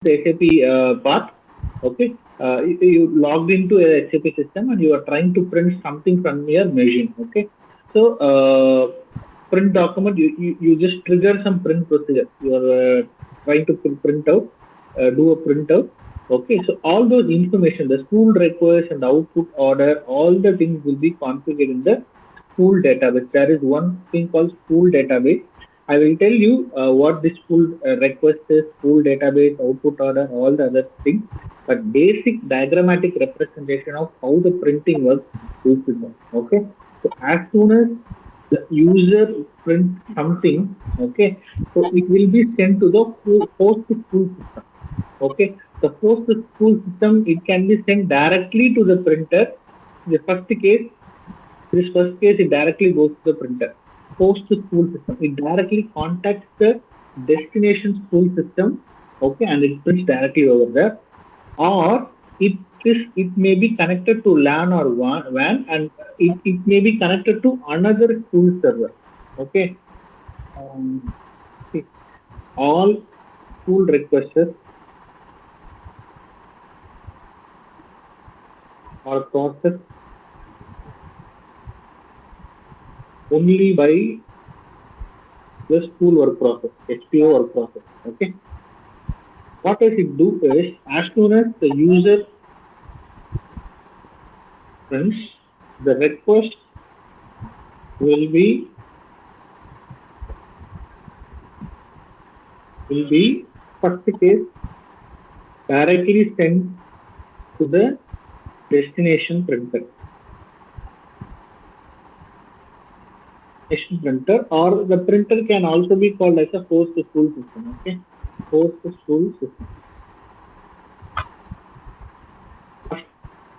the SAP path. Okay, you logged into a SAP system and you are trying to print something from your machine. Okay, so print document, you just trigger some print procedure. You are trying to print out, do a printout. Okay, so all those information, the spool request and the output order, all the things will be configured in the spool database. There is one thing called spool database. I will tell you what this spool request is, spool database, output order, all the other things. But basic diagrammatic representation of how the printing works is there. Okay. So as soon as the user prints something, okay, so it will be sent to the host spool system. Okay. The host spool system, it can be sent directly to the printer. The first case, this first case, it directly goes to the printer. Post to spool system, it directly contacts the destination spool system, okay, and it prints directly over there. Or it may be connected to LAN or WAN, and it may be connected to another spool server. Okay. See, all spool requests are processed only by the spool work process, SPO work process. Okay. What does it do is, as soon as the user prints, the request will be first case directly sent to the destination printer. Or the printer can also be called as a host spool system. Okay, host spool system. First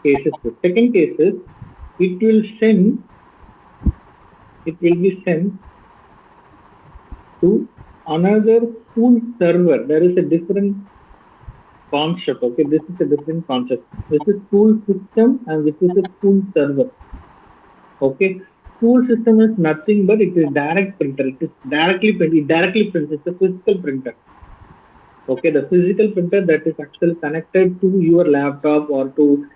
case is this. Second case is it will be sent to another spool server. There is a different concept. Okay, this is a different concept. This is spool system and this is a spool server. Okay, spool system is nothing but it is direct printer. It is directly print. It directly prints. It's a physical printer. Okay, the physical printer that is actually connected to your laptop or to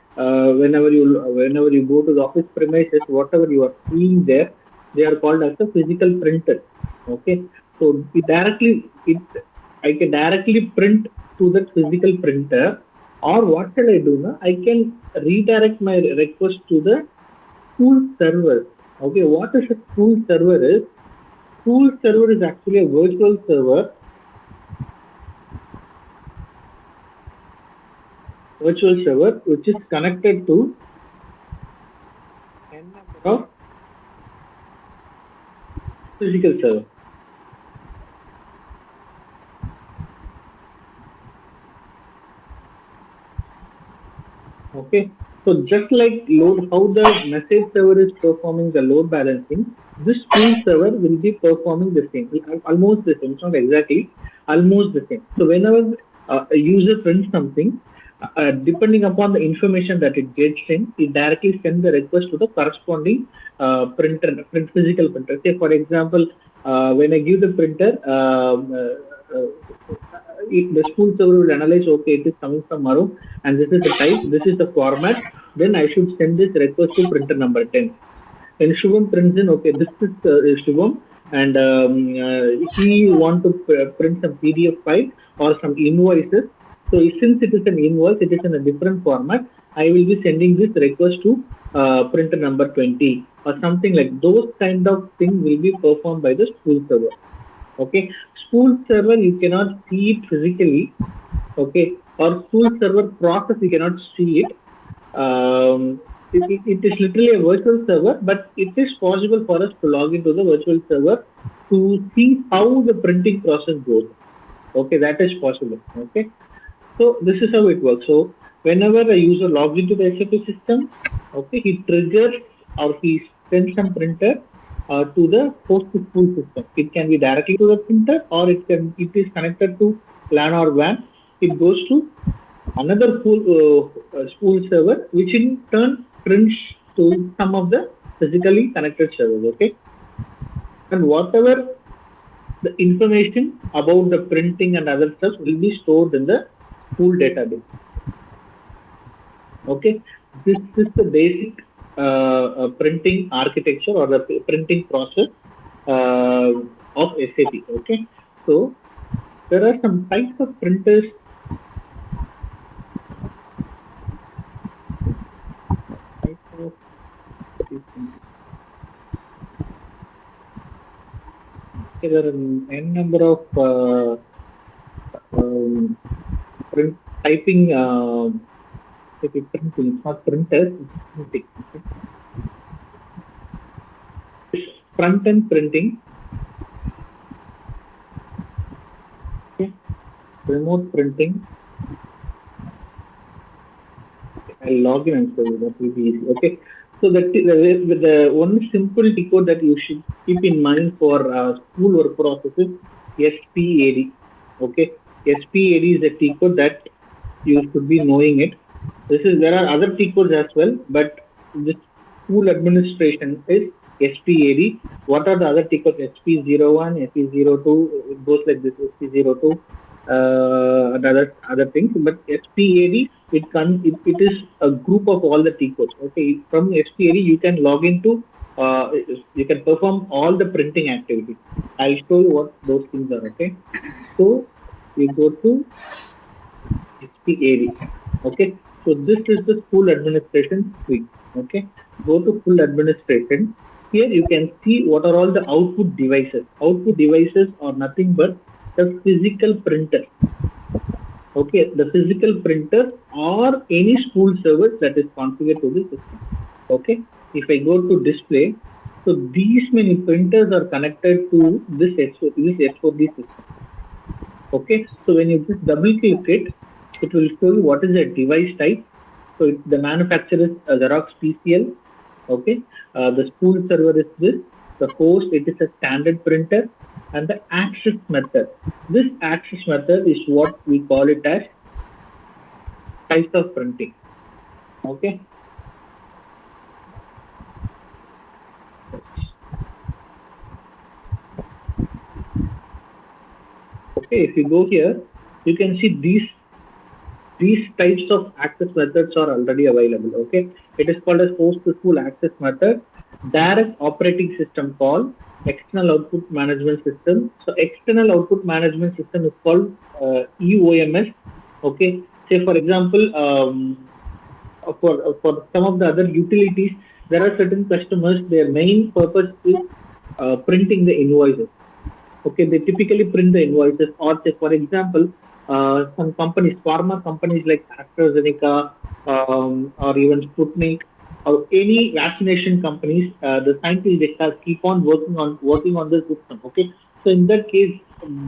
whenever you go to the office premises, whatever you are seeing there, they are called as a physical printer. Okay, so I can directly print to that physical printer, or what shall I do now? I can redirect my request to the spool server. Okay, what is a spool server is? Spool server is actually a virtual server which is connected to n number of physical server. Okay, so just like how the message server is performing the load balancing, this spool server will be performing the same, almost the same. It's not exactly, almost the same. So whenever a user prints something, depending upon the information that it gets in, it directly sends the request to the corresponding physical printer. Say, for example, when I give the printer, the spool server will analyze, okay, it is coming from Maru, and this is the type, this is the format. Then I should send this request to printer number 10. And Shubham prints in, okay, this is Shubham, and he want to print some PDF file or some invoices. So since it is an invoice, it is in a different format. I will be sending this request to printer number 20 or something like those kind of things will be performed by the spool server. Okay, spool server you cannot see it physically. Okay, or spool server process you cannot see it. It is literally a virtual server, but it is possible for us to log into the virtual server to see how the printing process goes. Okay, that is possible. Okay, so this is how it works. So whenever a user logs into the SAP system, okay, he triggers or he sends some printer to the host spool system. It can be directly to the printer, or it is connected to LAN or WAN. It goes to another spool server, which in turn prints to some of the physically connected servers. Okay, and whatever the information about the printing and other stuff will be stored in the spool database. Okay, this is the basic printing architecture or the printing process of SAP. Okay, so there are some types of printers. There are n number of typing printing, not printers, printing. Front end printing, okay. Remote printing. I'll log in and show you, that will be easy. Okay, so the one simple code that you should keep in mind for spool work process is SPAD. Okay, SPAD is a T code that you should be knowing it. There are other T codes as well, but this spool administration is SPAD. What are the other T codes? SP01, SP02, it goes like this, SP02, and other things. But SPAD, it is a group of all the T codes. Okay, from SPAD you can log into, you can perform all the printing activities. I'll show you what those things are. Okay, so you go to SPAD. Okay, so this is the spool administration suite. Okay, go to full administration. Here you can see what are all the output devices. Output devices are nothing but the physical printer. Okay, the physical printer or any spool server that is configured to the system. Okay, if I go to display, so these many printers are connected to this S4D system. Okay, so when you just double click it, it will show you what is the device type. So the manufacturer is Xerox PCL. Okay, the spool server is this. The host, it is a standard printer, and the access method. This access method is what we call it as types of printing. Okay. Okay, if you go here, you can see these types of access methods are already available. Okay, it is called as host to spool access method, direct operating system call, external output management system. So external output management system is called EOMS. Okay, say for example, for some of the other utilities, there are certain customers, their main purpose is printing the invoices. Okay, they typically print the invoices, or say for example, some companies, pharma companies like AstraZeneca, or even Sputnik, or any vaccination companies, the scientists keep on working on the system. Okay, so in that case,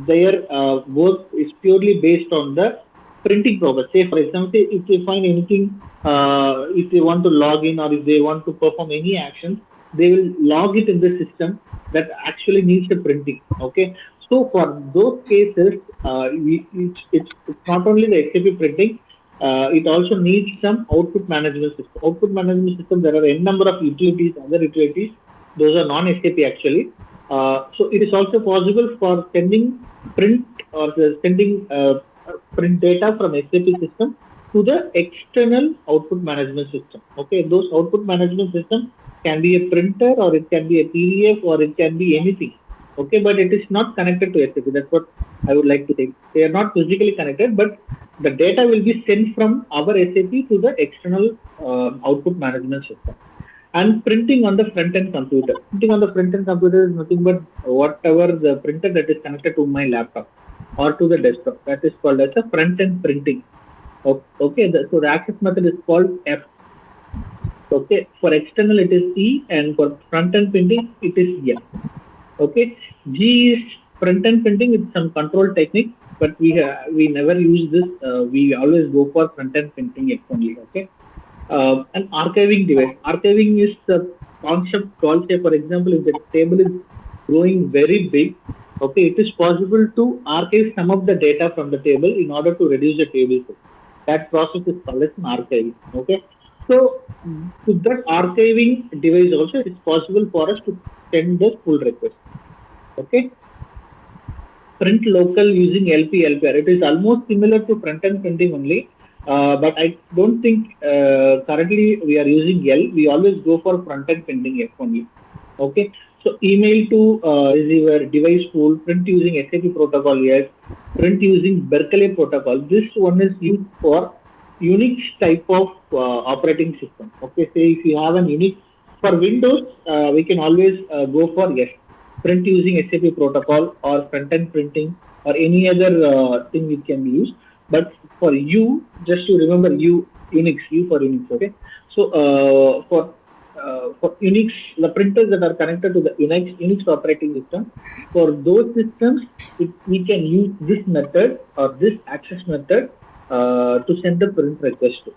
their work is purely based on the printing process. Say for example, if they find anything, if they want to log in or if they want to perform any action, they will log it in the system that actually needs the printing. Okay, so for those cases, it's not only the SAP printing, it also needs some output management system. Output management system, there are n number of utilities, other utilities, those are non-SAP actually. So it is also possible for sending print or sending print data from SAP system to the external output management system. Okay, those output management system can be a printer, or it can be a PDF, or it can be anything. Okay, but it is not connected to SAP. That's what I would like to say. They are not physically connected, but the data will be sent from our SAP to the external output management system. And printing on the front end computer. Printing on the front end computer is nothing but whatever the printer that is connected to my laptop or to the desktop. That is called as a front end printing. Okay, so the access method is called F. Okay, for external it is E, and for front end printing it is F. Okay, G is front end printing with some control technique, but we never use this. We always go for front end printing only. Okay, an archiving device. Archiving is the concept called, say for example, if the table is growing very big, okay, it is possible to archive some of the data from the table in order to reduce the table size. That process is called as an archiving. Okay, so with that archiving device also, it is possible for us to send the pull request. Okay, print local using LP, LPR. It is almost similar to front-end printing only, but I don't think currently we are using L. We always go for front-end printing F only. Okay, so email to receiver, device pool, print using SAP protocol, yes. Print using Berkeley protocol. This one is used for Unix type of operating system. Okay, say if you have an Unix for Windows, we can always go for yes, print using SAP protocol or front-end printing or any other thing it can be used. But for you, just to remember Unix, U for Unix. Okay, so for Unix, the printers that are connected to the Unix operating system, for those systems, we can use this method or this access method to send the print request to.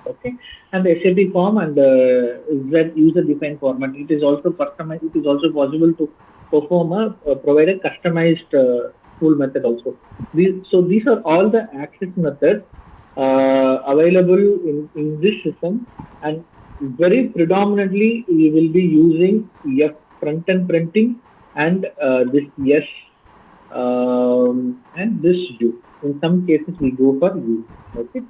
Okay, and the SAP form and that user-defined format. It is also customized. It is also possible to perform provide a customized tool method also. These are all the access methods available in this system, and very predominantly we will be using F front-end printing and this yes and this do. In some cases we go for U. Okay.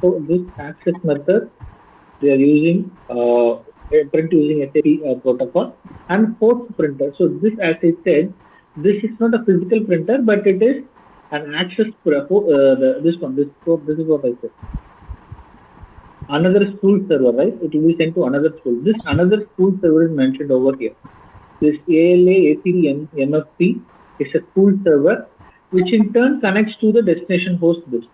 So this access method they are using print using SAP protocol and port printer. So this, as I said, this is not a physical printer, but it is an access this is what I said. Another spool server, right? It will be sent to another spool. This another spool server is mentioned over here. This ALA ACD MFP is a spool server, which in turn connects to the destination host disk.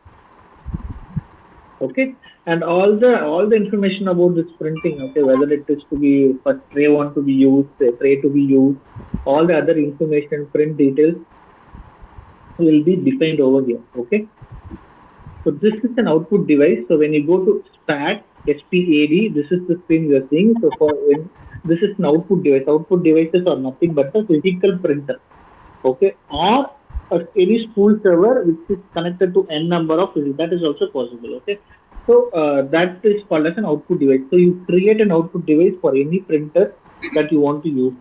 Okay, and all the information about this printing, okay, whether it is to be for tray 1 to be used, tray to be used, all the other information, print details will be defined over here. Okay, so this is an output device. So when you go to SPAD, SPAD, this is the screen you are seeing. So for when this is an output device. Output devices are nothing but a physical printer. Okay, or any spool server which is connected to n number of physics. That is also possible. Okay, so that is called as an output device. So you create an output device for any printer that you want to use.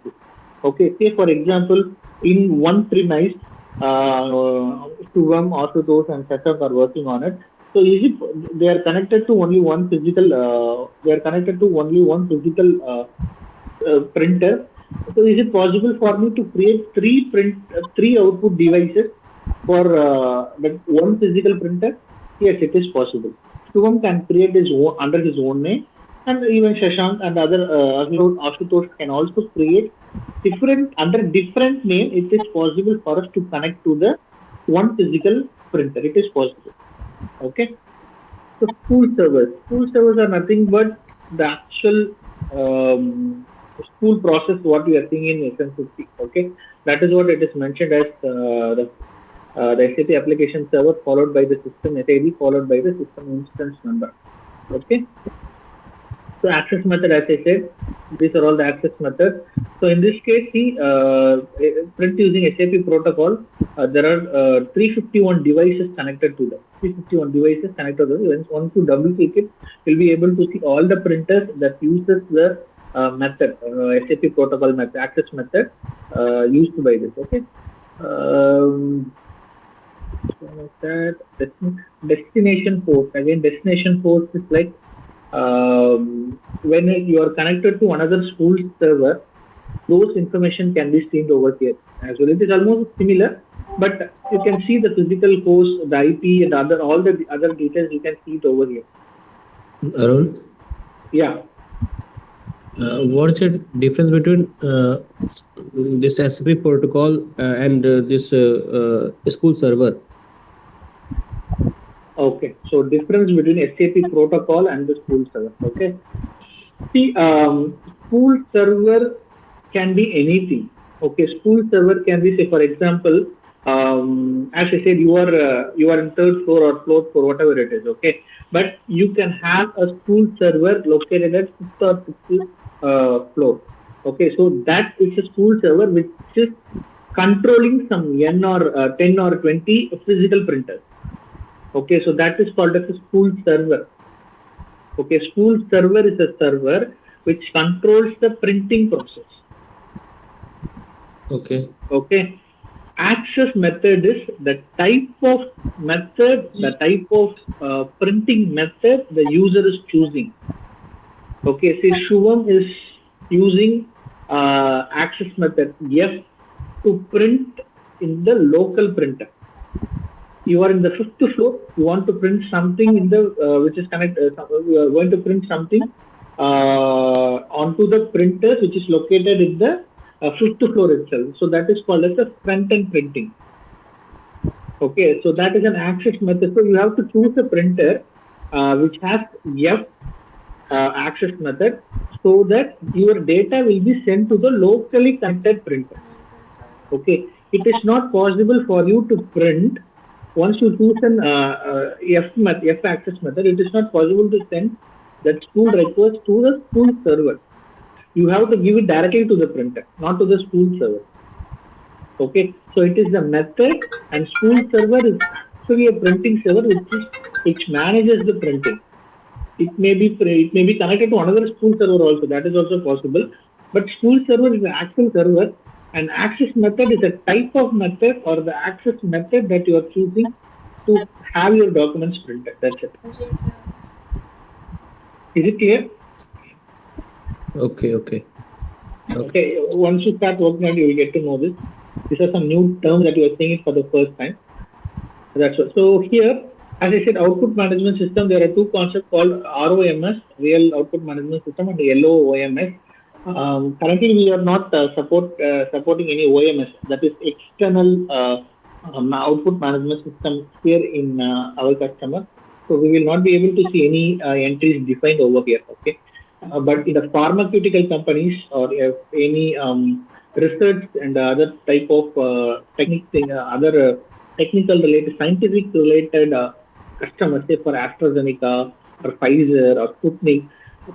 Okay, say for example, in one premise, Shivam, Ashutosh, and Shashank are working on it. So is it they are connected to only one physical? They are connected to only one physical printer. So is it possible for me to create three output devices for that one physical printer? Yes, it is possible. Shivam can create his own under his own name, and even Shashank and other Ashutosh can also create different under different name. It is possible for us to connect to the one physical printer. It is possible. Okay. So spool servers are nothing but the actual spool process what we are seeing in SN50. Okay, that is what it is mentioned as the SAP application server followed by the system SID followed by the system instance number. Okay, so access method, as I said, these are all the access methods. So in this case, see, print using SAP protocol, there are 351 devices connected to them. 351 devices connected to them. Once you double click it, you'll be able to see all the printers that uses the method, SAP protocol method, access method used by this. Okay. Destination host. Again, destination host is like when you are connected to another spool server, those information can be streamed over here as well. It is almost similar, but you can see the physical host, the IP, and all the other details. You can see it over here. Arun? Yeah. What's the difference between this SAP protocol and this spool server? Okay, so difference between SAP protocol and the spool server. Okay, see, spool server can be anything. Okay, spool server can be, say, for example, as I said, you are in third floor or fourth floor, whatever it is. Okay, but you can have a spool server located at fifth or sixth floor. Okay, so that is a spool server which is controlling some n or 10 or 20 physical printers. Okay, so that is called as a spool server. Okay, spool server is a server which controls the printing process. Okay. Okay. Access method is the type of method, the type of printing method the user is choosing. Okay, say Shubham is using access method F to print in the local printer. You are in the 5th floor, you want to print something in the which is connected, you are going to print something onto the printer which is located in the 5th floor itself. So that is called as a front-end printing. Okay, so that is an access method. So you have to choose a printer which has F access method, so that your data will be sent to the locally connected printer. Okay, it is not possible for you to print once you choose an F access method. It is not possible to send that school request to the school server. You have to give it directly to the printer, not to the school server. Okay, so it is the method, and school server is actually a printing server which manages the printing. It may be connected to another school server also. That is also possible. But school server is the actual server, and access method is a type of method or the access method that you are choosing to have your documents printed. That's it. Is it clear? Okay. Okay. Once you start working on it, you will get to know this. These are some new terms that you are seeing it for the first time. That's what. So here, as I said, output management system, there are two concepts called ROMS, Real Output Management System, and LOMS. Currently, we are not supporting any OMS, that is external output management system here in our customer. So we will not be able to see any entries defined over here. Okay, but in the pharmaceutical companies or any research and other type of other technical related, scientific related customers, say for AstraZeneca or Pfizer or Sputnik,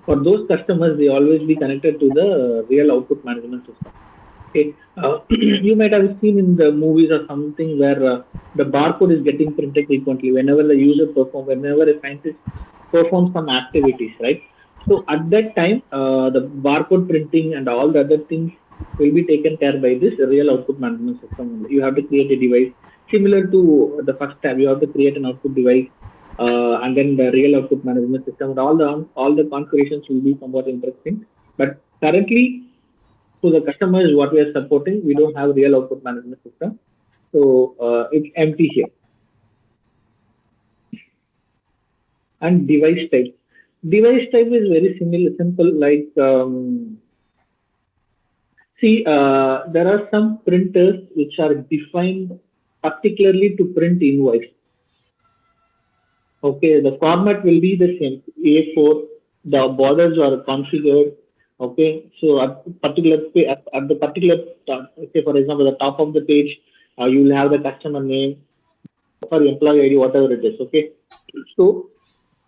for those customers, they always be connected to the real output management system. Okay, you might have seen in the movies or something where the barcode is getting printed frequently whenever the user whenever a scientist performs some activities, right? So at that time, the barcode printing and all the other things will be taken care by this real output management system. You have to create a device similar to the first tab. You have to create an output device, and then the real output management system. And all the configurations will be somewhat interesting. But currently, to the customers, what we are supporting, we don't have real output management system, so it's empty here. And device type. Device type is very simple. Like see, there are some printers which are defined particularly to print invoice. Okay, the format will be the same, A4. The borders are configured. Okay, so at the particular say for example, the top of the page, you will have the customer name or employee ID, whatever it is. Okay, so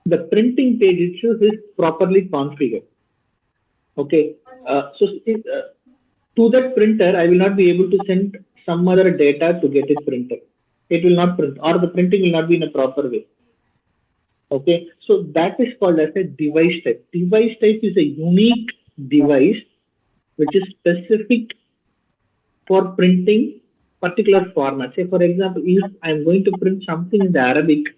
the printing page itself is properly configured. Okay, to that printer, I will not be able to send some other data to get it printed. It will not print, or the printing will not be in a proper way. Okay, so that is called as a device type. Device type is a unique device which is specific for printing particular format. Say, for example, if I'm going to print something in the Arabic,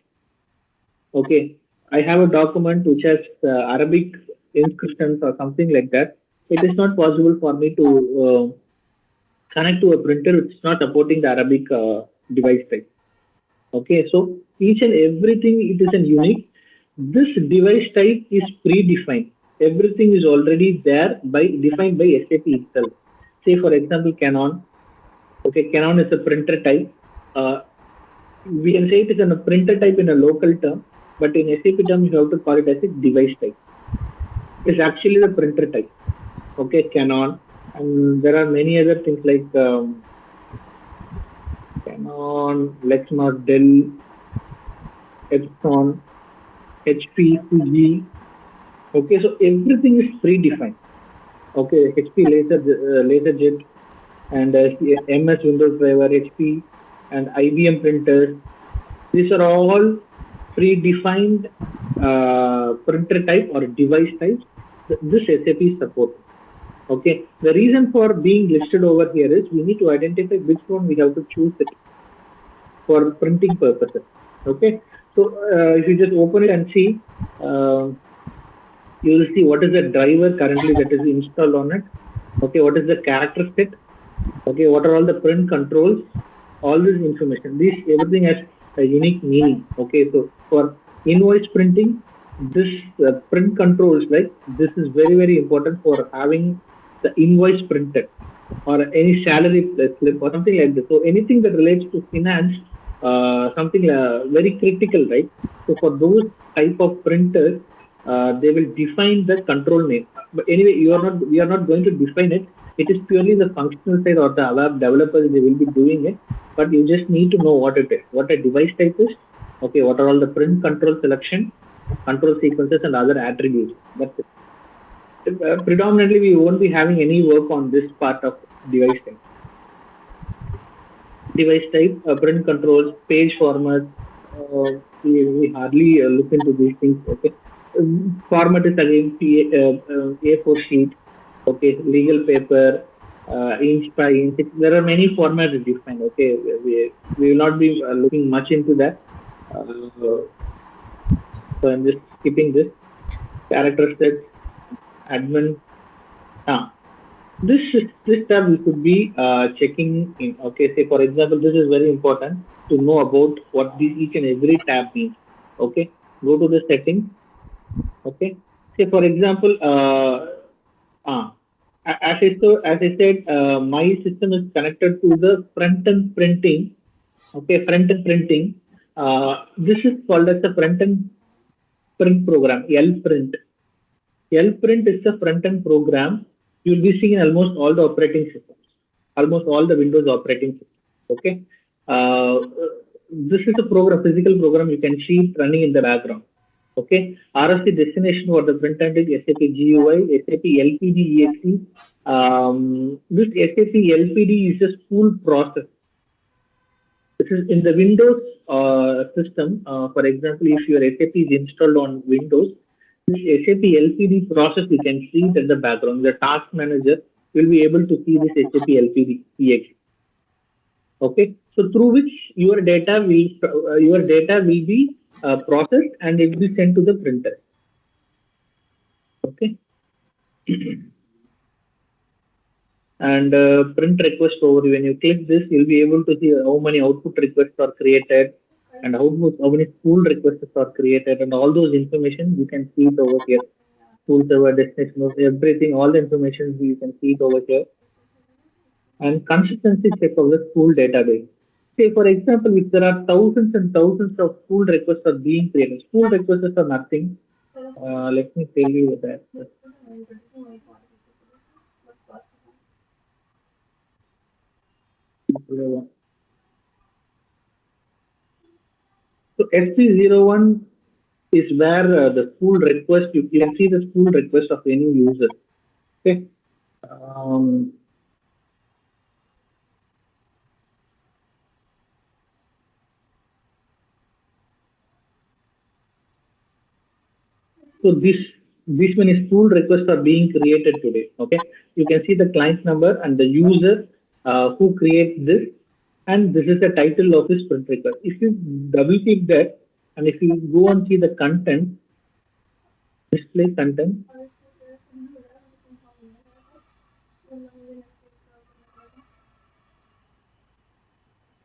okay, I have a document which has Arabic inscriptions or something like that. It is not possible for me to connect to a printer which is not supporting the Arabic device type. Okay, so each and everything, it is a unique. This device type is predefined. Everything is already there defined by SAP itself. Say for example, Canon. Okay, Canon is a printer type. We can say it is a printer type in a local term, but in SAP term you have to call it as a device type. It's actually the printer type. Okay, Canon, and there are many other things like Canon, Lexmark, Dell, Epson, HP, Fuji. Okay, so everything is predefined. Okay, HP LaserJet, and MS Windows Driver, HP, and IBM printers. These are all predefined printer type or device types this SAP support. Okay, the reason for being listed over here is we need to identify which one we have to choose it for printing purposes. Okay, so if you just open it and see, you will see what is the driver currently that is installed on it. Okay, what is the character set? Okay, what are all the print controls? All this information. This everything has a unique meaning. Okay, so for invoice printing, this print controls, like this is very important for having the invoice printed or any salary slip or something like this. So anything that relates to finance, something very critical, right? So for those type of printers, they will define the control name. But anyway, we are not going to define it. It is purely the functional side or the web developers, they will be doing it. But you just need to know what it is, what a device type is. Okay, what are all the print control selection, control sequences, and other attributes. That's it. Predominantly, we won't be having any work on this part of device type. Device type, print controls, page format. We hardly look into these things. Okay, format is again A4 sheet. Okay, legal paper, inch by inch. There are many formats defined. Okay, we will not be looking much into that. So I'm just skipping this. Character sets, admin. This tab we could be checking in. Okay, say for example, this is very important to know about what each and every tab means. Okay, go to the settings. Okay, say for example, as I said, my system is connected to the front end printing. Okay, front end printing. This is called as the front end print program, LPrint. LPrint is the front end program you will be seeing in almost all the operating systems, almost all the Windows operating systems. Okay, this is a program, physical program you can see it running in the background. Okay, RFC destination for the front end is SAP GUI, SAP LPD EXE. This SAP LPD is a spool process. This is in the Windows system. For example, if your SAP is installed on Windows, this SAP LPD process, you can see it in the background. The task manager will be able to see this SAP LPD EXE. Okay, so through which your data will be processed and it will be sent to the printer. Okay. And print request overview. When you click this, you'll be able to see how many output requests are created and how many spool requests are created, and all those information you can see it over here. Spool server, destination, everything, all the information you can see it over here. And consistency check of the spool database. Say for example, if there are thousands and thousands of spool requests are being created, spool requests are nothing. Let me tell you that. So SP01 is where the spool request, you can see the spool request of any user. Okay. So this many spool requests are being created today. Okay, you can see the client number and the user who creates this, and this is the title of this print request. If you double click that, and if you go and see the content, display content.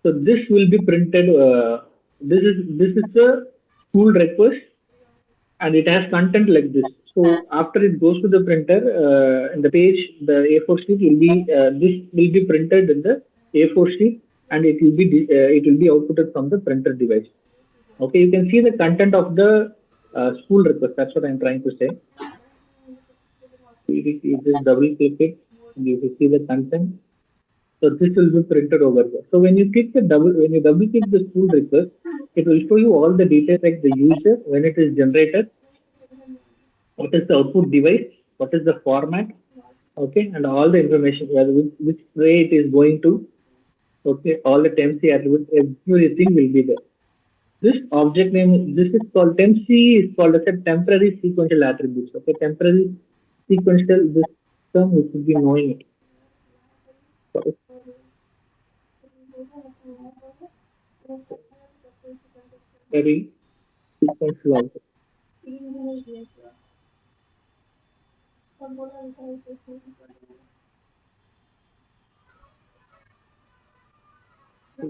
So this will be printed. This is the spool request, and it has content like this. So after it goes to the printer, in the page, the A4 sheet will be this will be printed in the A4 sheet, and it will be outputted from the printer device. Okay, you can see the content of the spool request. That's what I'm trying to say. You just double click it, and you will see the content. So this will be printed over here. So when you double click the spool request, it will show you all the details like the user, when it is generated, what is the output device, what is the format, okay, and all the information, which way it is going to, okay, all the TempC attributes, everything will be there. This object name, this is called TempC, is called as a temporary sequential attributes. Okay, temporary Sequential, this term you should be knowing it. Sorry. Very sequential object.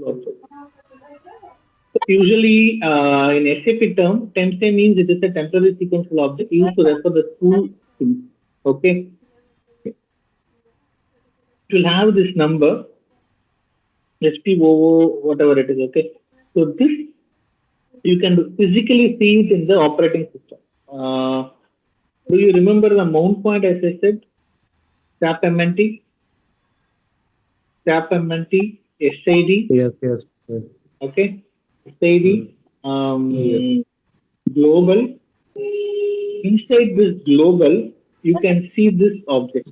Also. So usually in SAP term, temp means it is a temporary sequential object used to refer the two things. Okay, it will have this number SPOO, whatever it is. Okay, so this you can physically see it in the operating system. Do you remember the mount point as I said? SAP MNT, SAP MNT, SID. Yes, yes, yes. Okay, SID, Yes. global. Inside this global, you can see this object,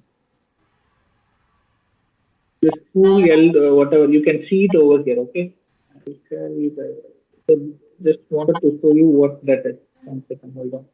this 2L, whatever. You can see it over here. Okay. I'll share it, so just wanted to show you what that is. One second, hold on.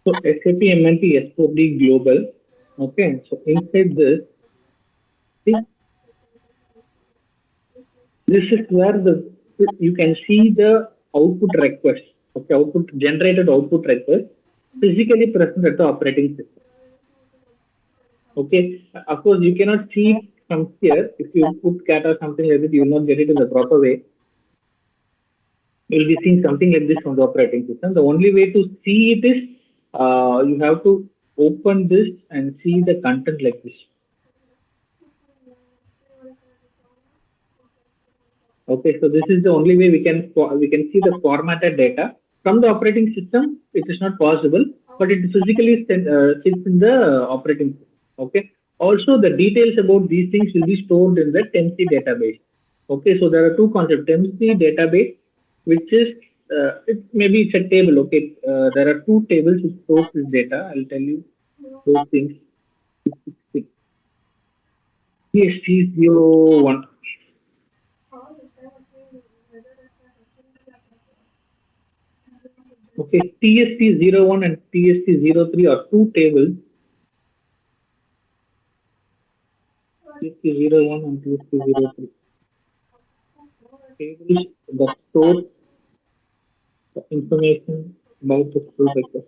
So SAP MNT S4D Global. Okay. So inside this, see, this is where the you can see the output request. Okay, output generated output request physically present at the operating system. Okay, of course you cannot see it from here. If you put cat or something like that, you will not get it in the proper way. You will be seeing something like this on the operating system. The only way to see it is you have to open this and see the content like this. Okay, so this is the only way we can see the formatted data from the operating system. It is not possible, but it physically sits in the operating system. Okay. Also, the details about these things will be stored in the TEMC database. Okay, so there are two concepts. TEMC database, which is maybe it's a table. Okay, there are two tables which stores this data. I'll tell you those things. TST01. Okay, TST01 and TST03 are two tables. TST01 and TST03 tables that store the information about the school record.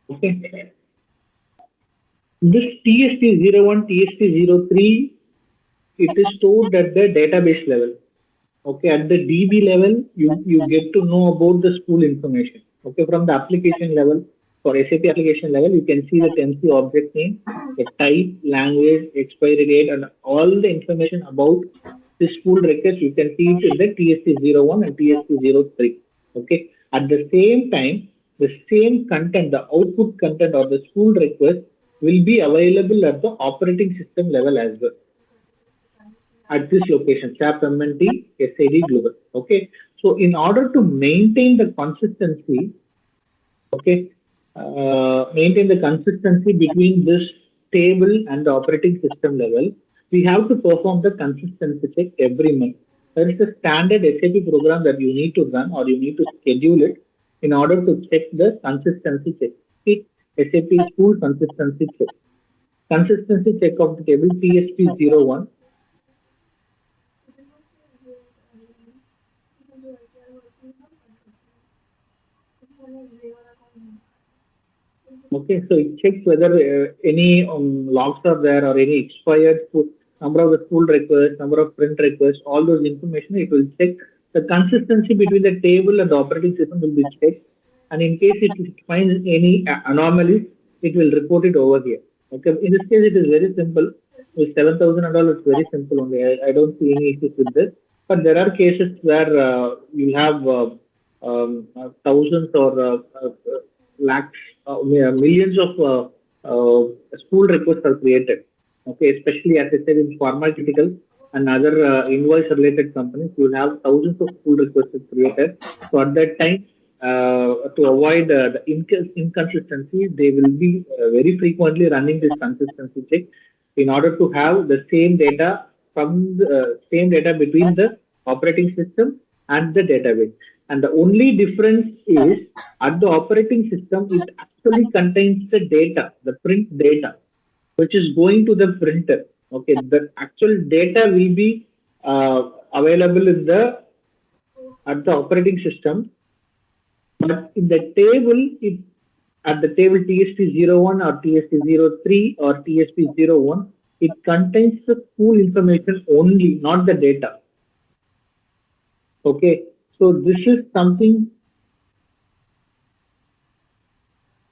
Okay, this TST01, TST03, it is stored at the database level. Okay, at the DB level, you get to know about the school information. Okay, from the application level, for SAP application level, you can see the TMC object name, the type, language, expiry date, and all the information about the school records. You can see it in the TST01 and TST03. Okay, at the same time, the same content, the output content or the school request will be available at the operating system level as well at this location, SAP MNT SAD Global. Okay, so in order to maintain the consistency, okay, maintain the consistency between this table and the operating system level, we have to perform the consistency check every month. There is a standard SAP program that you need to run or you need to schedule it in order to check the consistency check. See, SAP school consistency check. Consistency check of the table TSP01. Okay, so it checks whether any logs are there or any expired number of the spool requests, number of print requests, all those information it will check. The consistency between the table and the operating system will be checked, and in case it finds any anomalies, it will report it over here. Okay, in this case it is very simple. With 7,000 and all, it's very simple only. I don't see any issues with this. But there are cases where you have thousands or lakhs, millions of spool requests are created. Okay, especially as I said in pharmaceutical and other invoice-related companies, you will have thousands of spool requests created. So at that time, to avoid the inconsistency, they will be very frequently running this consistency check in order to have the same data from the same data between the operating system and the database. And the only difference is at the operating system, it actually contains the data, the print data, which is going to the printer. Okay, the actual data will be available in the at the operating system, but in the table, it at the table TSP01 or TSP03 or TSP01, it contains the full information only, not the data. Okay, so this is something.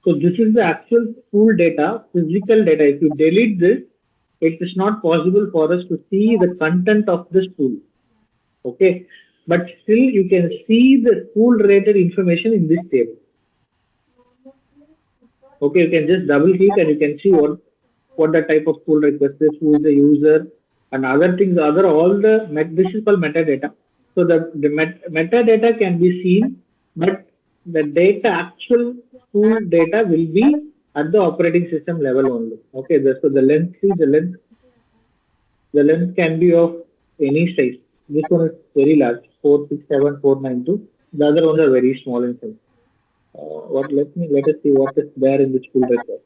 So this is the actual full data, physical data. If you delete this, it is not possible for us to see the content of this pool. Okay, but still you can see the pool related information in this table. Okay, you can just double click and you can see what the type of pull request is, who is the user, and other things. Other all the this is called metadata. So the metadata can be seen, but the data actual pool data will be at the operating system level only. Okay, so the length, see the length can be of any size. This one is very large, 467492. The other ones are very small in size. Let us see what is there in this pull request.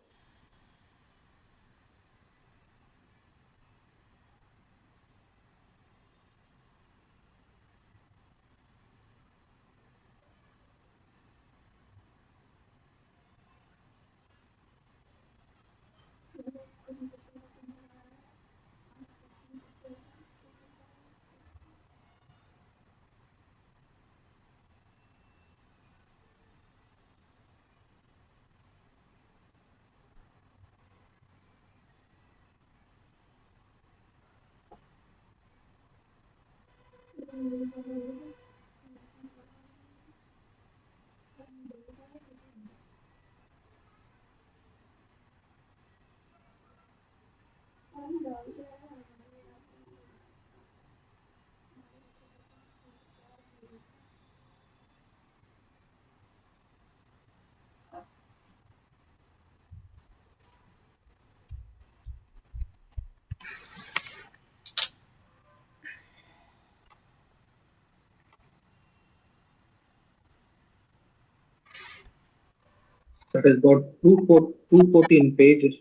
That has got 214 pages.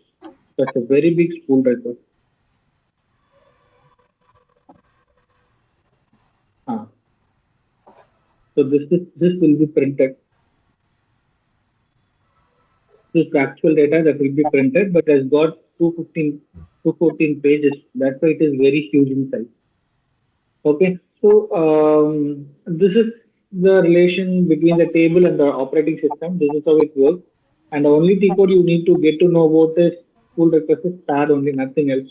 That's a very big spool request. So this will be printed. This is the actual data that will be printed, but has got 214 pages. That's why it is very huge in size. Okay, so this is the relation between the table and the operating system. This is how it works. And the only T code you need to get to know about is pull request is SPAD only, nothing else.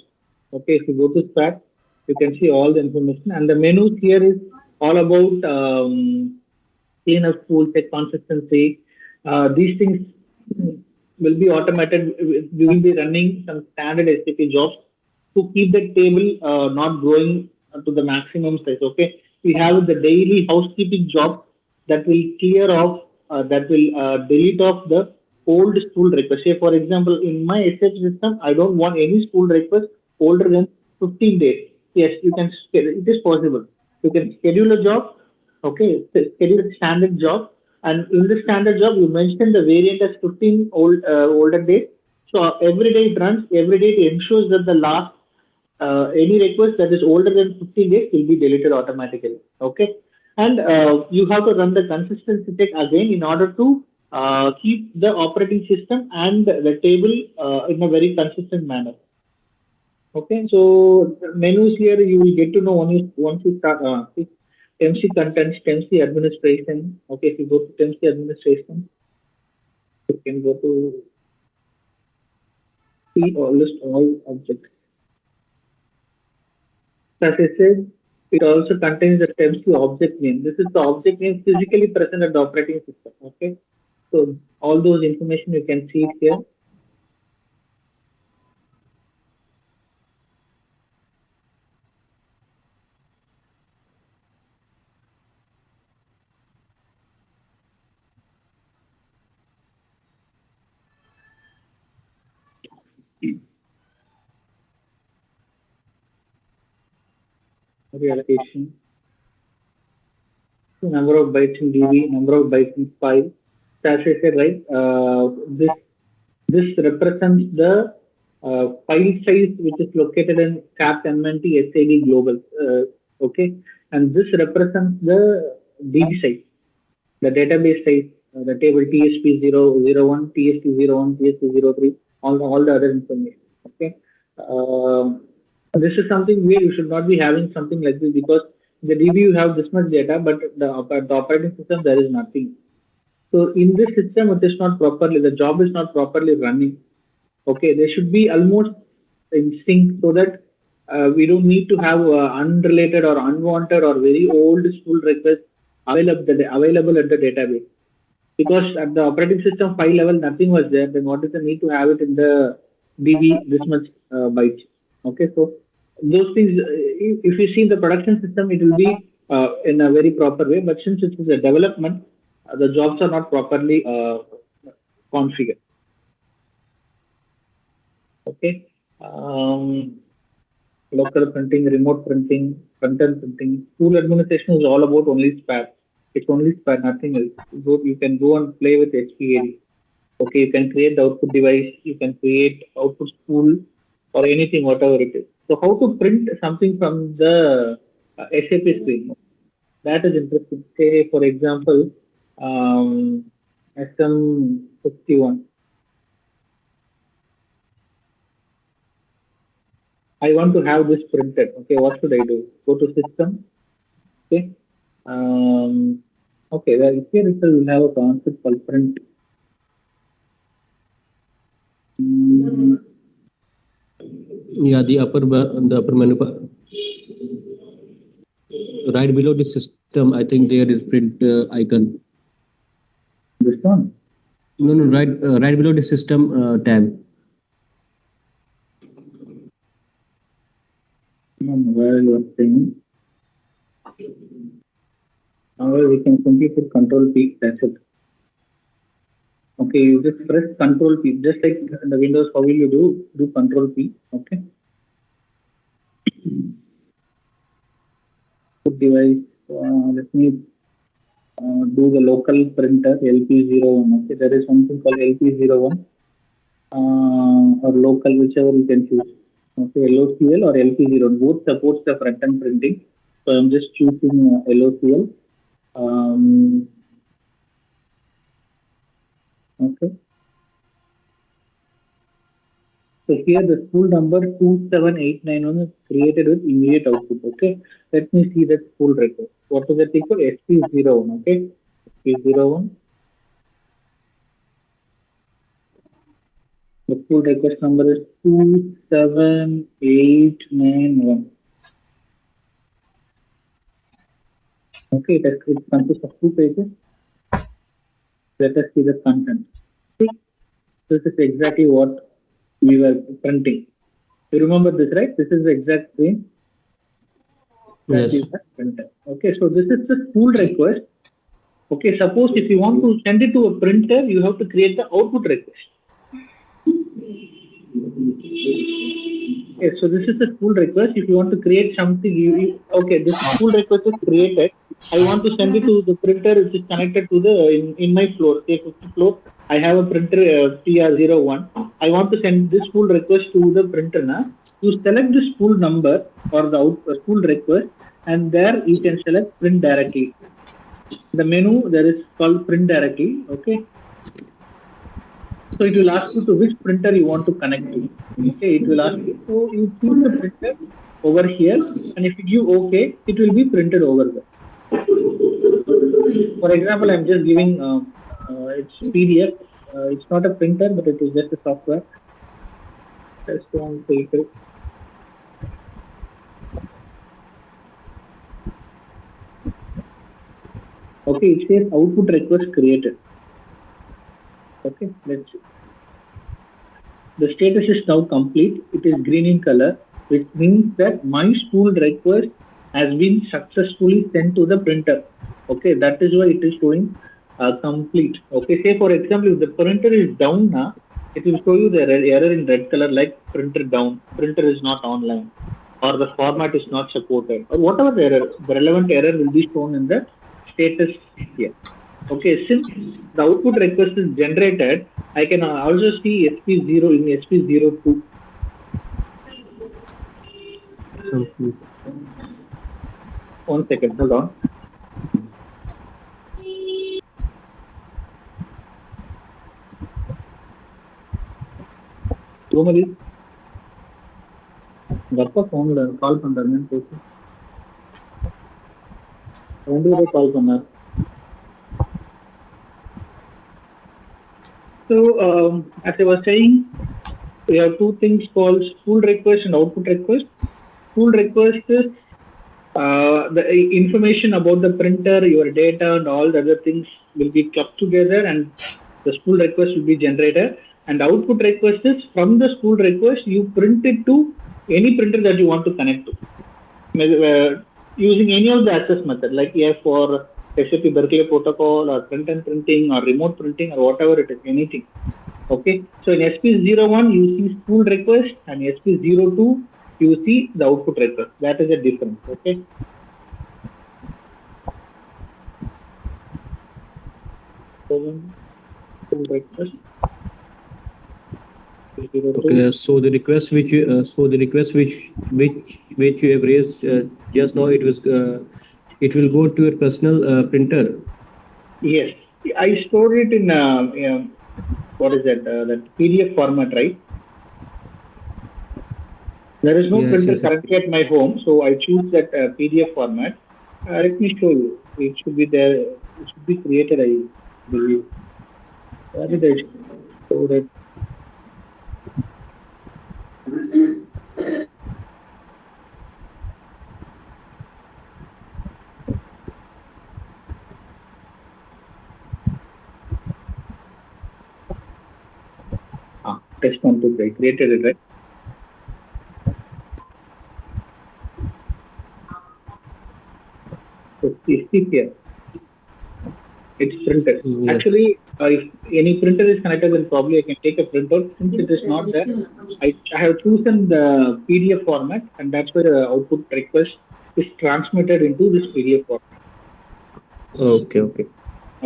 Okay, if you go to SPAD, you can see all the information. And the menus here is all about cleanup, pool, check consistency. These things will be automated. We will be running some standard SAP jobs to keep the table not growing to the maximum size. Okay, we have the daily housekeeping job that will clear off, that will delete off the old spool request. Say, for example, in my SAP system, I don't want any spool request older than 15 days. Yes, you can. It is possible. You can schedule a job. Okay, schedule a standard job, and in the standard job, you mentioned the variant as 15 older days. So every day it runs. Every day it ensures that the last any request that is older than 15 days will be deleted automatically. Okay, and you have to run the consistency check again in order to keep the operating system and the table in a very consistent manner. Okay, so the menus here you will get to know once you start MC contents, MC administration. Okay, if you go to MC administration, you can go to see or list all objects. As I said, it also contains the MC object name. This is the object name physically present at the operating system. Okay, so all those information you can see it here. Reallocation, number of bytes in DB, number of bytes in file. So as I said, right, this represents the file size which is located in CAP MNT SID global. Okay, and this represents the DB size, the database size, the table TSP001, TSP01, TSP03, all the other information. Okay. This is something where you should not be having something like this because in the DB you have this much data, but the operating system there is nothing. So in this system, it is not properly, the job is not properly running. Okay, they should be almost in sync so that we don't need to have unrelated or unwanted or very old spool requests available at the database. Because at the operating system file level, nothing was there. Then what is the need to have it in the DB this much bytes? Okay, so those things, if you see the production system, it will be in a very proper way. But since it is a development, the jobs are not properly configured. Okay. Local printing, remote printing, front-end printing. Tool administration is all about only SPAT. It's only SPAT, nothing else. You can go and play with HPAD. Okay, you can create the output device, you can create output spool or anything, whatever it is. So how to print something from the SAP screen? That is interesting. Say, for example, SM51. I want to have this printed. Okay, what should I do? Go to system. Okay. Okay, well, here it will have a concept called print. Yeah, the upper menu bar. Right below the system, I think there is print icon. This one? No, right below the system tab. Where you are saying? Now we can simply put Control P. That's it. Okay, you just press Control P, just like in the Windows. How will you do Control P? Okay. Put device. Let me do the local printer LP01. Okay, there is something called LP01 or local, whichever you can choose. Okay, LOCL or LP01. Both supports the front-end printing. So I'm just choosing LOCL. Okay. So here the spool number 27891 is created with immediate output. Okay. Let me see that spool record. What is that equal? SP01. Okay. SP01. The spool request number is 27891. Okay, it consists of 2 pages. Let us see the content. See, this is exactly what we were printing. You remember this, right? This is the exact screen that you have printed. Okay, so this is the spool request. Okay, suppose if you want to send it to a printer, you have to create the output request. Okay, so this is the spool request. If you want to create something, okay, this spool request is created. I want to send it to the printer which is connected to the in my floor, say 50 floor. I have a printer TR01. I want to send this spool request to the printer. Now, you select the spool number or the spool request, and there you can select print directly. The menu there is called print directly. Okay, So it will ask you to which printer you want to connect to. Okay, it will ask you. So you choose the printer over here, and if you give OK, it will be printed over there. For example, I'm just giving it's PDF. It's not a printer, but it is just a software. Just one paper. Okay, it says output request created. Okay, let's see. The status is now complete. It is green in color, which means that my spool request has been successfully sent to the printer. Okay, that is why it is showing complete. Okay, say for example, if the printer is down now, it will show you the error in red color like printer down, printer is not online, or the format is not supported, or whatever the error, the relevant error will be shown in the status here. Okay, since the output request is generated, I can also see SP0 in SP02. One second, hold on. Gomali, Gappa phone call பண்றாங்க பேசு. ரெண்டு பேரும் கால் பண்ணார். So as I was saying, we have two things called spool request and output request. Spool request is the information about the printer, your data, and all the other things will be clubbed together, and the spool request will be generated. And output request is from the spool request, you print it to any printer that you want to connect to. Using any of the access method, like for SAP Berkeley protocol, or print and printing, or remote printing, or whatever it is, anything. Okay, so in SP01 you see spool request, and SP02 you see the output request. That is a difference. Okay. Spool request. Okay, so the request which you have raised just now, it will go to your personal printer. Yes, I stored it in what is that? That PDF format, right? There is no printer currently at my home, so I choose that PDF format. Let me show you. It should be there. It should be created, I believe. Where did I store it? Test 1 2 3. I created it, right? So see here. It's printed. Yes. Actually, if any printer is connected, then probably I can take a printout. Since it is not there, I have chosen the PDF format, and that's where the output request is transmitted into this PDF format.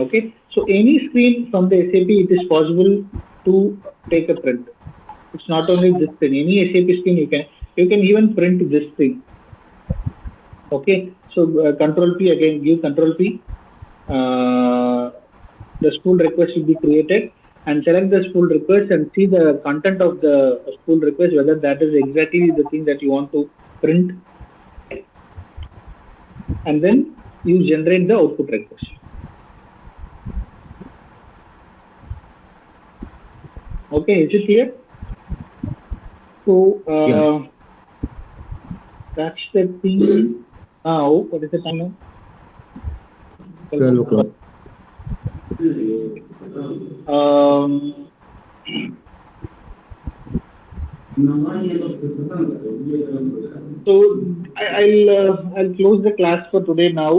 Okay. So any screen from the SAP, it is possible to take a print. It's not only this thing. Any SAP screen you can even print this thing. Okay. So Control P again. Give Control P. The spool request will be created, and select the spool request and see the content of the spool request, whether that is exactly the thing that you want to print, and then you generate the output request. Okay, is it clear? So that's the thing. Now, what is the time now? 12 o'clock. So I'll close the class for today now.